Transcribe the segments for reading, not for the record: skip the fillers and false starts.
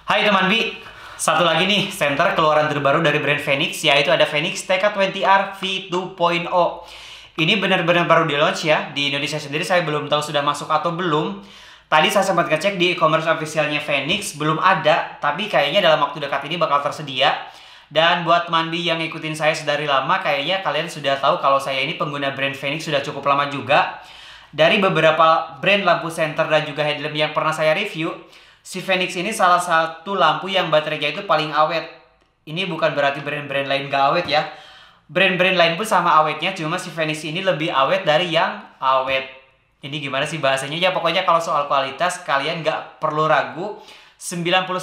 Hai teman Bi, satu lagi nih senter keluaran terbaru dari brand Phoenix, yaitu ada Phoenix TK20R V2.0. Ini benar-benar baru di launch ya. Di Indonesia sendiri saya belum tahu sudah masuk atau belum. Tadi saya sempat ngecek di e-commerce officialnya Phoenix, belum ada, tapi kayaknya dalam waktu dekat ini bakal tersedia. Dan buat teman Bi yang ngikutin saya sedari lama, kayaknya kalian sudah tahu kalau saya ini pengguna brand Phoenix sudah cukup lama juga. Dari beberapa brand lampu senter dan juga headlamp yang pernah saya review, si Phoenix ini salah satu lampu yang baterainya itu paling awet. Ini bukan berarti brand-brand lain gak awet ya. Brand-brand lain pun sama awetnya, cuma si Phoenix ini lebih awet dari yang awet. Ini gimana sih bahasanya? Ya pokoknya kalau soal kualitas kalian gak perlu ragu. 99%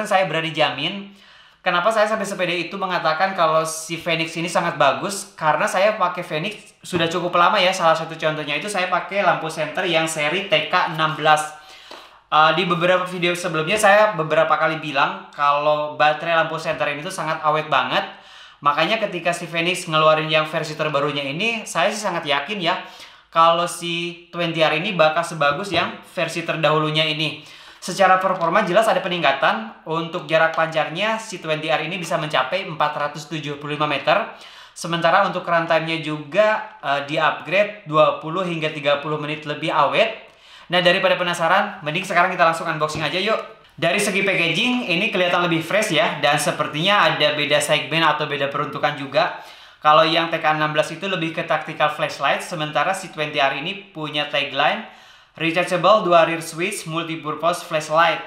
saya berani jamin. Kenapa saya sampai sepede itu mengatakan kalau si Phoenix ini sangat bagus? Karena saya pakai Phoenix sudah cukup lama ya. Salah satu contohnya itu saya pakai lampu senter yang seri TK16. Di beberapa video sebelumnya saya beberapa kali bilang kalau baterai lampu senter ini tuh sangat awet banget. Makanya ketika si Phoenix ngeluarin yang versi terbarunya ini, saya sih sangat yakin ya kalau si 20R ini bakal sebagus yang versi terdahulunya ini. Secara performa jelas ada peningkatan. Untuk jarak pancarnya si 20R ini bisa mencapai 475 meter. Sementara untuk runtime-nya juga di-upgrade 20 hingga 30 menit lebih awet. Nah, daripada penasaran, mending sekarang kita langsung unboxing aja yuk. Dari segi packaging, ini kelihatan lebih fresh ya. Dan sepertinya ada beda segmen atau beda peruntukan juga. Kalau yang TK16 itu lebih ke tactical flashlight. Sementara si 20R ini punya tagline Rechargeable Dual Rear Switch Multipurpose Flashlight.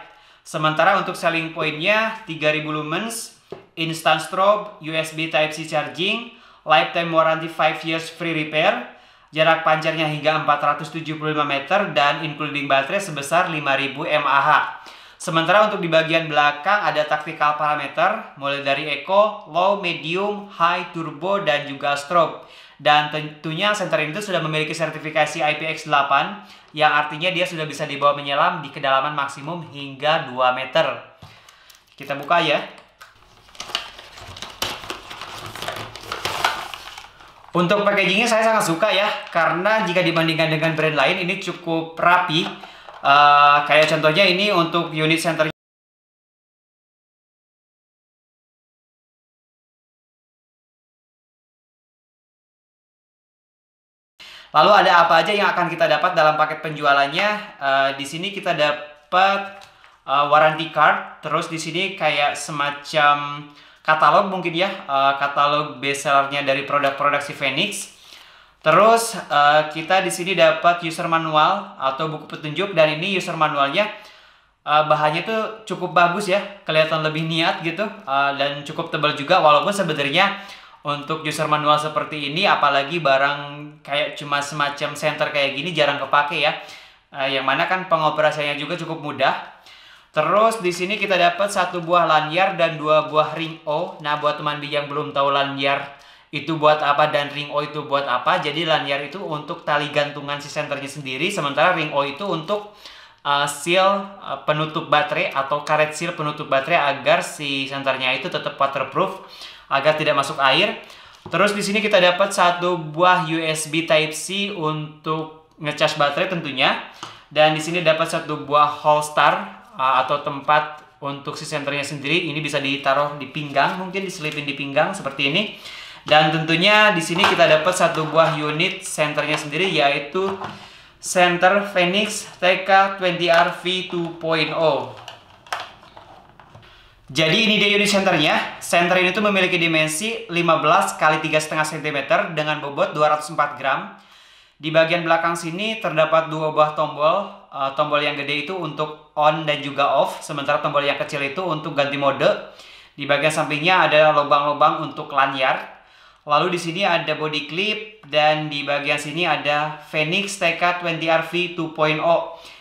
Sementara untuk selling point-nya 3000 lumens, instant strobe, USB Type-C charging, lifetime warranty 5 years free repair, jarak pancarnya hingga 475 meter, dan including baterai sebesar 5000 mAh. Sementara untuk di bagian belakang ada tactical parameter mulai dari eco, low, medium, high, turbo, dan juga strobe. Dan tentunya senter ini sudah memiliki sertifikasi IPX8 yang artinya dia sudah bisa dibawa menyelam di kedalaman maksimum hingga 2 meter. Kita buka ya. Untuk packagingnya saya sangat suka ya, karena jika dibandingkan dengan brand lain ini cukup rapi. Kayak contohnya ini untuk unit center. Lalu ada apa aja yang akan kita dapat dalam paket penjualannya? Di sini kita dapat warranty card, terus di sini kayak semacam katalog mungkin ya, katalog bestsellernya dari produk-produk si Phoenix. Terus kita di sini dapat user manual atau buku petunjuk, dan ini user manualnya bahannya tuh cukup bagus ya, kelihatan lebih niat gitu, dan cukup tebal juga. Walaupun sebenarnya untuk user manual seperti ini, apalagi barang kayak cuma semacam center kayak gini jarang kepake ya, yang mana kan pengoperasiannya juga cukup mudah. Terus di sini kita dapat satu buah lanyar dan 2 buah ring O. Nah, buat teman yang belum tahu lanyar itu buat apa dan ring O itu buat apa, jadi lanyar itu untuk tali gantungan si senternya sendiri, sementara ring O itu untuk seal penutup baterai atau karet seal penutup baterai agar si senternya itu tetap waterproof, agar tidak masuk air. Terus di sini kita dapat satu buah USB Type-C untuk ngecas baterai tentunya, dan di sini dapat satu buah holster atau tempat untuk si senternya sendiri. Ini bisa ditaruh di pinggang, mungkin diselipin di pinggang seperti ini. Dan tentunya di sini kita dapat satu buah unit senternya sendiri, yaitu senter Phoenix TK20R V2.0. Jadi ini dia unit senternya. Senter ini tuh memiliki dimensi 15 x 3,5 cm dengan bobot 204 gram. Di bagian belakang sini terdapat 2 buah tombol. Tombol yang gede itu untuk on dan juga off, sementara tombol yang kecil itu untuk ganti mode. Di bagian sampingnya ada lubang-lubang untuk lanyar. Lalu di sini ada body clip, dan di bagian sini ada Phoenix TK20R V2.0,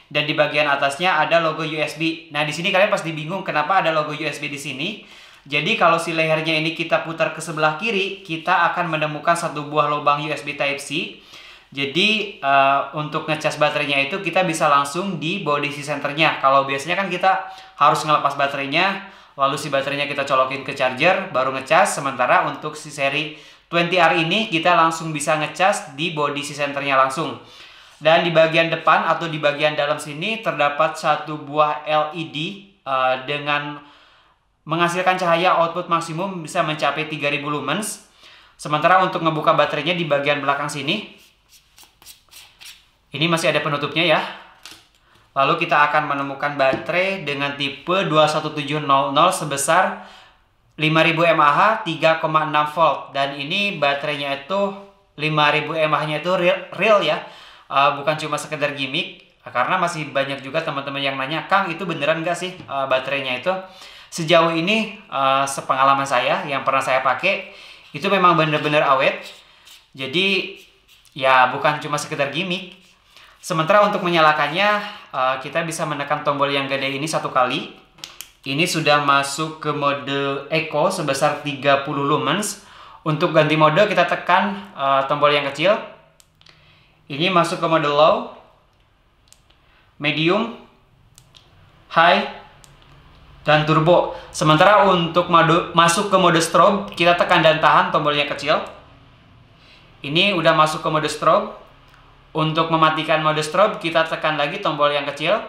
dan di bagian atasnya ada logo USB. Nah, di sini kalian pasti bingung kenapa ada logo USB di sini. Jadi kalau si lehernya ini kita putar ke sebelah kiri, kita akan menemukan satu buah lubang USB Type-C. Jadi untuk ngecas baterainya itu kita bisa langsung di body si senternya. Kalau biasanya kan kita harus ngelepas baterainya, lalu si baterainya kita colokin ke charger baru ngecas. Sementara untuk si seri 20R ini kita langsung bisa ngecas di body si senternya langsung. Dan di bagian depan atau di bagian dalam sini terdapat satu buah LED dengan menghasilkan cahaya output maksimum bisa mencapai 3000 lumens. Sementara untuk ngebuka baterainya di bagian belakang sini, ini masih ada penutupnya ya. Lalu kita akan menemukan baterai dengan tipe 21700 sebesar 5000 mAh 3,6 volt. Dan ini baterainya itu 5000 mAh nya itu real ya, bukan cuma sekedar gimmick. Karena masih banyak juga teman-teman yang nanya, Kang itu beneran nggak sih baterainya itu? Sejauh ini sepengalaman saya yang pernah saya pakai itu memang bener-bener awet. Jadi ya bukan cuma sekedar gimmick. Sementara untuk menyalakannya kita bisa menekan tombol yang gede ini satu kali. Ini sudah masuk ke mode Eco sebesar 30 lumens. Untuk ganti mode kita tekan tombol yang kecil. Ini masuk ke mode low, medium, high, dan turbo. Sementara untuk masuk ke mode strobe, kita tekan dan tahan tombolnya kecil. Ini udah masuk ke mode strobe. Untuk mematikan mode strobe, kita tekan lagi tombol yang kecil.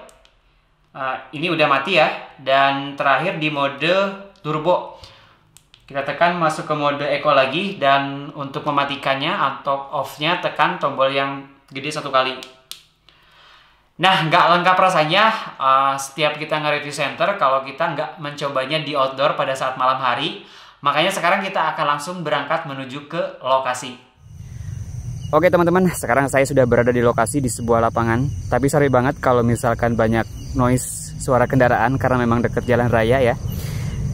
Ini udah mati ya. Dan terakhir di mode turbo, kita tekan masuk ke mode eco lagi. Dan untuk mematikannya atau off-nya, tekan tombol yang gede satu kali. Nah, nggak lengkap rasanya setiap kita nge-review senter kalau kita nggak mencobanya di outdoor pada saat malam hari. Makanya sekarang kita akan langsung berangkat menuju ke lokasi. Oke teman-teman, sekarang saya sudah berada di lokasi di sebuah lapangan. Tapi sorry banget kalau misalkan banyak noise suara kendaraan karena memang dekat jalan raya ya.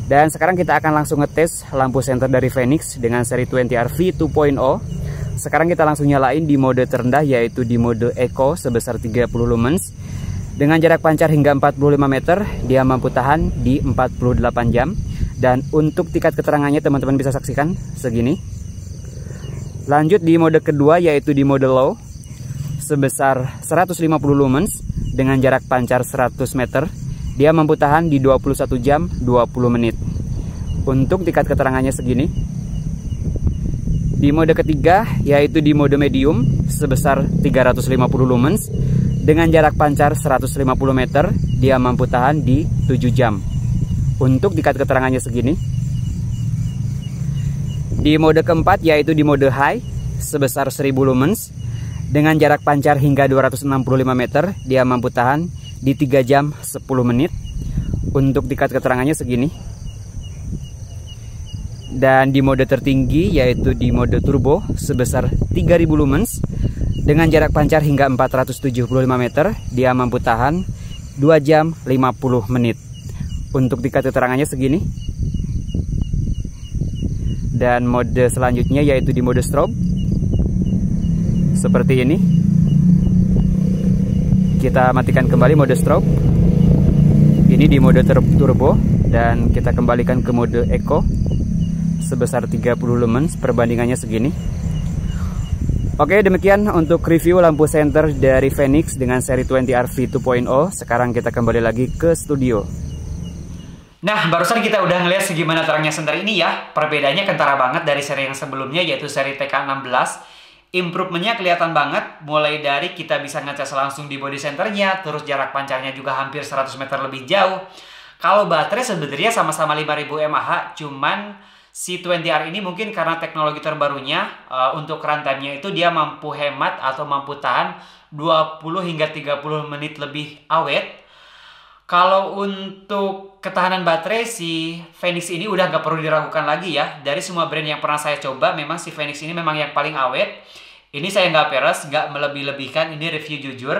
Dan sekarang kita akan langsung ngetes lampu senter dari Fenix dengan seri 20RV 2.0. Sekarang kita langsung nyalain di mode terendah, yaitu di mode Eco sebesar 30 lumens. Dengan jarak pancar hingga 45 meter, dia mampu tahan di 48 jam. Dan untuk tingkat keterangannya teman-teman bisa saksikan segini. Lanjut di mode kedua, yaitu di mode low sebesar 150 lumens. Dengan jarak pancar 100 meter, dia mampu tahan di 21 jam 20 menit. Untuk tingkat keterangannya segini. Di mode ketiga, yaitu di mode medium sebesar 350 lumens. Dengan jarak pancar 150 meter, dia mampu tahan di 7 jam. Untuk tingkat keterangannya segini. Di mode keempat, yaitu di mode high sebesar 1000 lumens. Dengan jarak pancar hingga 265 meter, dia mampu tahan di 3 jam 10 menit. Untuk tingkat keterangannya segini. Dan di mode tertinggi, yaitu di mode turbo sebesar 3000 lumens. Dengan jarak pancar hingga 475 meter, dia mampu tahan 2 jam 50 menit. Untuk tingkat keterangannya segini. Dan mode selanjutnya yaitu di mode strobe. Seperti ini. Kita matikan kembali mode strobe. Ini di mode turbo. Dan kita kembalikan ke mode eco sebesar 30 lumens, perbandingannya segini. Oke, demikian untuk review lampu senter dari Fenix dengan seri 20RV 2.0. Sekarang kita kembali lagi ke studio. Nah, barusan kita udah ngeliat segimana terangnya senter ini ya. Perbedaannya kentara banget dari seri yang sebelumnya, yaitu seri TK16. Improvementnya kelihatan banget, mulai dari kita bisa ngecas langsung di body centernya, terus jarak pancarnya juga hampir 100 meter lebih jauh. Kalau baterai sebenarnya sama-sama 5000 mAh, cuman si 20R ini mungkin karena teknologi terbarunya, untuk runtime-nya itu dia mampu hemat atau mampu tahan 20 hingga 30 menit lebih awet. Kalau untuk ketahanan baterai, si Fenix ini udah nggak perlu diragukan lagi ya. Dari semua brand yang pernah saya coba, memang si Fenix ini memang yang paling awet. Ini saya nggak peres, nggak melebih-lebihkan, ini review jujur.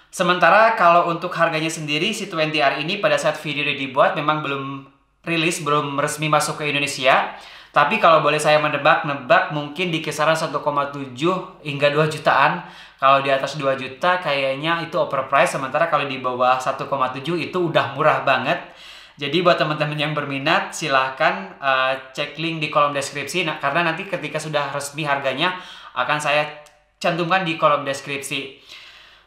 Sementara kalau untuk harganya sendiri, si 20R ini pada saat video ini dibuat memang belum rilis, belum resmi masuk ke Indonesia. Tapi kalau boleh saya menebak mungkin di kisaran 1,7 hingga 2 jutaan. Kalau di atas 2 juta kayaknya itu overpriced. Sementara kalau di bawah 1,7 itu udah murah banget. Jadi buat teman-teman yang berminat silahkan cek link di kolom deskripsi. Nah, karena nanti ketika sudah resmi harganya akan saya cantumkan di kolom deskripsi.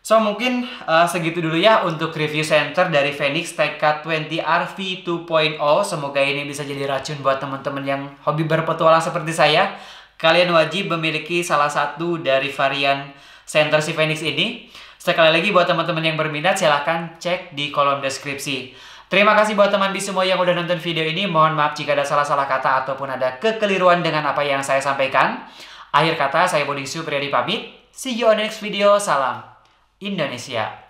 So mungkin segitu dulu ya untuk review senter dari Fenix TK20R V2.0. Semoga ini bisa jadi racun buat teman-teman yang hobi berpetualang seperti saya. Kalian wajib memiliki salah satu dari varian senter si Fenix ini. Sekali lagi buat teman-teman yang berminat, silahkan cek di kolom deskripsi. Terima kasih buat teman bis semua yang udah nonton video ini. Mohon maaf jika ada salah-salah kata ataupun ada kekeliruan dengan apa yang saya sampaikan. Akhir kata, saya Budi Supriyadi pamit. See you on the next video. Salam Indonesia.